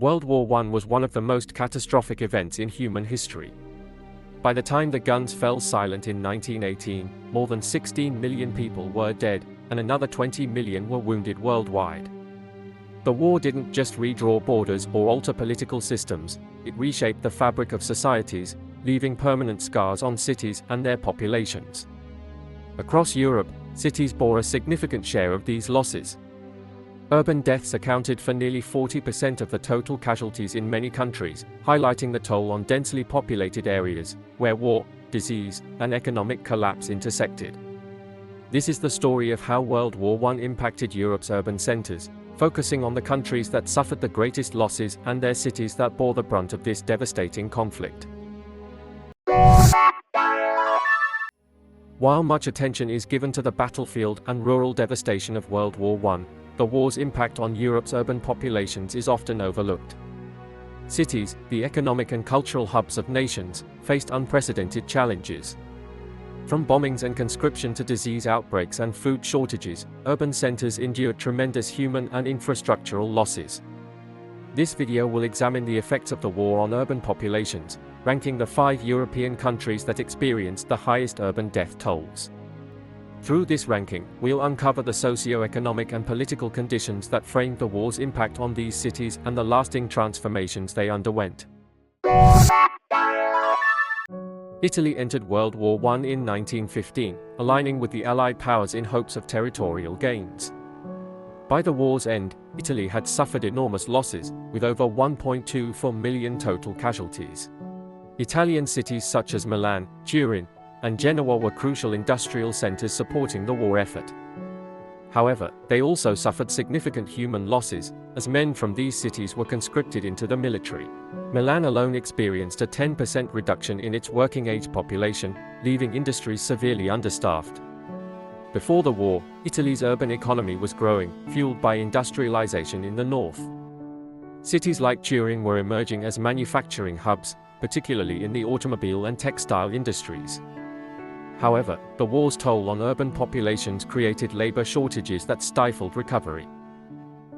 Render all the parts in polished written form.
World War I was one of the most catastrophic events in human history. By the time the guns fell silent in 1918, more than 16 million people were dead, and another 20 million were wounded worldwide. The war didn't just redraw borders or alter political systems, it reshaped the fabric of societies, leaving permanent scars on cities and their populations. Across Europe, cities bore a significant share of these losses. Urban deaths accounted for nearly 40% of the total casualties in many countries, highlighting the toll on densely populated areas, where war, disease, and economic collapse intersected. This is the story of how World War I impacted Europe's urban centers, focusing on the countries that suffered the greatest losses and their cities that bore the brunt of this devastating conflict. While much attention is given to the battlefield and rural devastation of World War I, the war's impact on Europe's urban populations is often overlooked. Cities, the economic and cultural hubs of nations, faced unprecedented challenges. From bombings and conscription to disease outbreaks and food shortages, urban centers endured tremendous human and infrastructural losses. This video will examine the effects of the war on urban populations, ranking the 5 European countries that experienced the highest urban death tolls. Through this ranking, we'll uncover the socio-economic and political conditions that framed the war's impact on these cities and the lasting transformations they underwent. Italy entered World War I in 1915, aligning with the Allied powers in hopes of territorial gains. By the war's end, Italy had suffered enormous losses, with over 1.24 million total casualties. Italian cities such as Milan, Turin, and Genoa were crucial industrial centers supporting the war effort. However, they also suffered significant human losses, as men from these cities were conscripted into the military. Milan alone experienced a 10% reduction in its working-age population, leaving industries severely understaffed. Before the war, Italy's urban economy was growing, fueled by industrialization in the north. Cities like Turin were emerging as manufacturing hubs, particularly in the automobile and textile industries. However, the war's toll on urban populations created labor shortages that stifled recovery.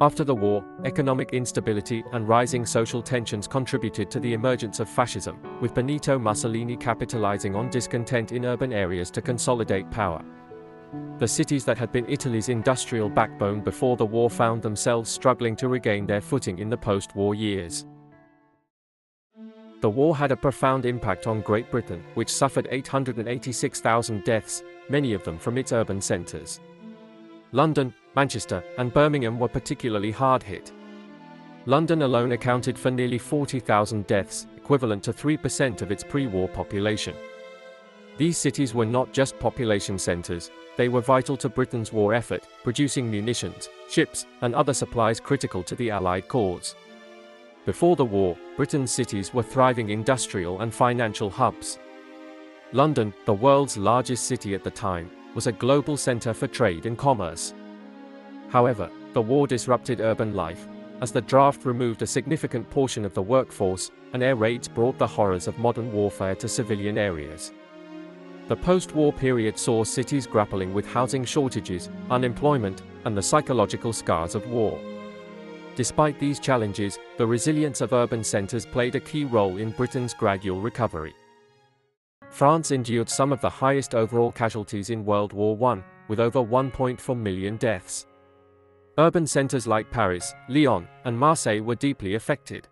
After the war, economic instability and rising social tensions contributed to the emergence of fascism, with Benito Mussolini capitalizing on discontent in urban areas to consolidate power. The cities that had been Italy's industrial backbone before the war found themselves struggling to regain their footing in the post-war years. The war had a profound impact on Great Britain, which suffered 886,000 deaths, many of them from its urban centres. London, Manchester, and Birmingham were particularly hard hit. London alone accounted for nearly 40,000 deaths, equivalent to 3% of its pre-war population. These cities were not just population centres, they were vital to Britain's war effort, producing munitions, ships, and other supplies critical to the Allied cause. Before the war, Britain's cities were thriving industrial and financial hubs. London, the world's largest city at the time, was a global centre for trade and commerce. However, the war disrupted urban life, as the draft removed a significant portion of the workforce, and air raids brought the horrors of modern warfare to civilian areas. The post-war period saw cities grappling with housing shortages, unemployment, and the psychological scars of war. Despite these challenges, the resilience of urban centres played a key role in Britain's gradual recovery. France endured some of the highest overall casualties in World War I, with over 1.4 million deaths. Urban centres like Paris, Lyon, and Marseille were deeply affected.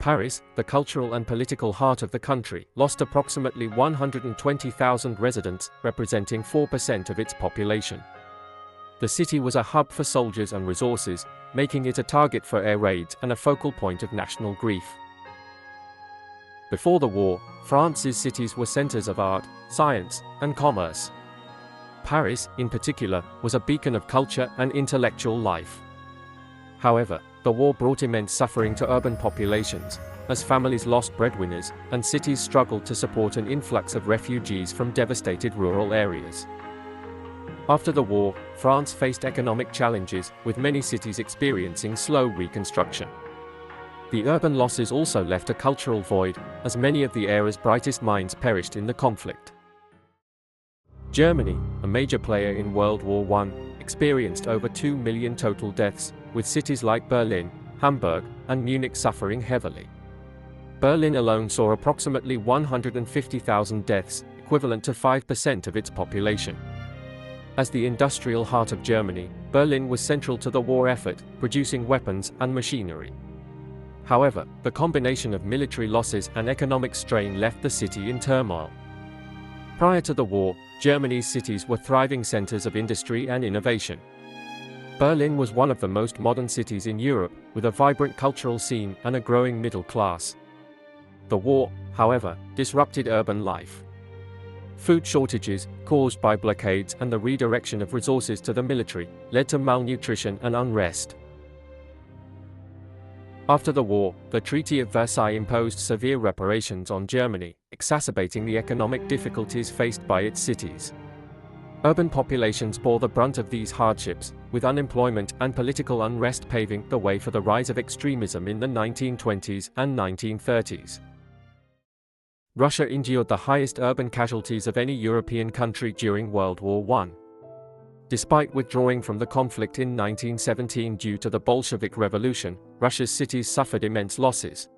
Paris, the cultural and political heart of the country, lost approximately 120,000 residents, representing 4% of its population. The city was a hub for soldiers and resources, making it a target for air raids and a focal point of national grief. Before the war, France's cities were centers of art, science, and commerce. Paris, in particular, was a beacon of culture and intellectual life. However, the war brought immense suffering to urban populations, as families lost breadwinners, and cities struggled to support an influx of refugees from devastated rural areas. After the war, France faced economic challenges, with many cities experiencing slow reconstruction. The urban losses also left a cultural void, as many of the era's brightest minds perished in the conflict. Germany, a major player in World War I, experienced over 2 million total deaths, with cities like Berlin, Hamburg, and Munich suffering heavily. Berlin alone saw approximately 150,000 deaths, equivalent to 5% of its population. As the industrial heart of Germany, Berlin was central to the war effort, producing weapons and machinery. However, the combination of military losses and economic strain left the city in turmoil. Prior to the war, Germany's cities were thriving centers of industry and innovation. Berlin was one of the most modern cities in Europe, with a vibrant cultural scene and a growing middle class. The war, however, disrupted urban life. Food shortages, caused by blockades and the redirection of resources to the military, led to malnutrition and unrest. After the war, the Treaty of Versailles imposed severe reparations on Germany, exacerbating the economic difficulties faced by its cities. Urban populations bore the brunt of these hardships, with unemployment and political unrest paving the way for the rise of extremism in the 1920s and 1930s. Russia endured the highest urban casualties of any European country during World War I. Despite withdrawing from the conflict in 1917 due to the Bolshevik Revolution, Russia's cities suffered immense losses.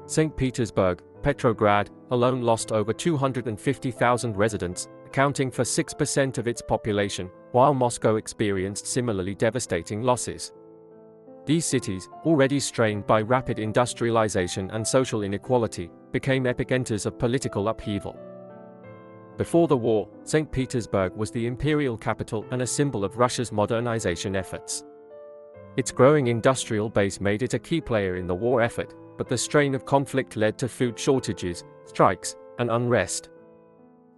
St. Petersburg, Petrograd, alone lost over 250,000 residents, accounting for 6% of its population, while Moscow experienced similarly devastating losses. These cities, already strained by rapid industrialization and social inequality, became epicenters of political upheaval. Before the war, St. Petersburg was the imperial capital and a symbol of Russia's modernization efforts. Its growing industrial base made it a key player in the war effort, but the strain of conflict led to food shortages, strikes, and unrest.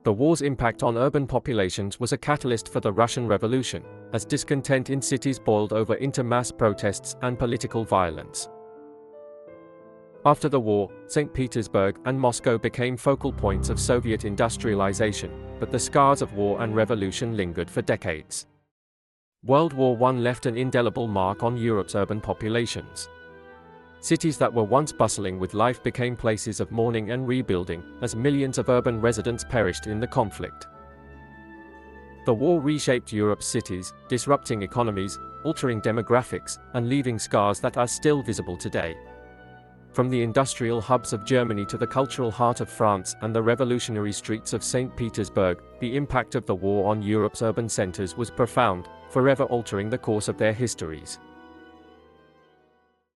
The war's impact on urban populations was a catalyst for the Russian Revolution, as discontent in cities boiled over into mass protests and political violence. After the war, St. Petersburg and Moscow became focal points of Soviet industrialization, but the scars of war and revolution lingered for decades. World War I left an indelible mark on Europe's urban populations. Cities that were once bustling with life became places of mourning and rebuilding, as millions of urban residents perished in the conflict. The war reshaped Europe's cities, disrupting economies, altering demographics, and leaving scars that are still visible today. From the industrial hubs of Germany to the cultural heart of France and the revolutionary streets of St. Petersburg, the impact of the war on Europe's urban centers was profound, forever altering the course of their histories.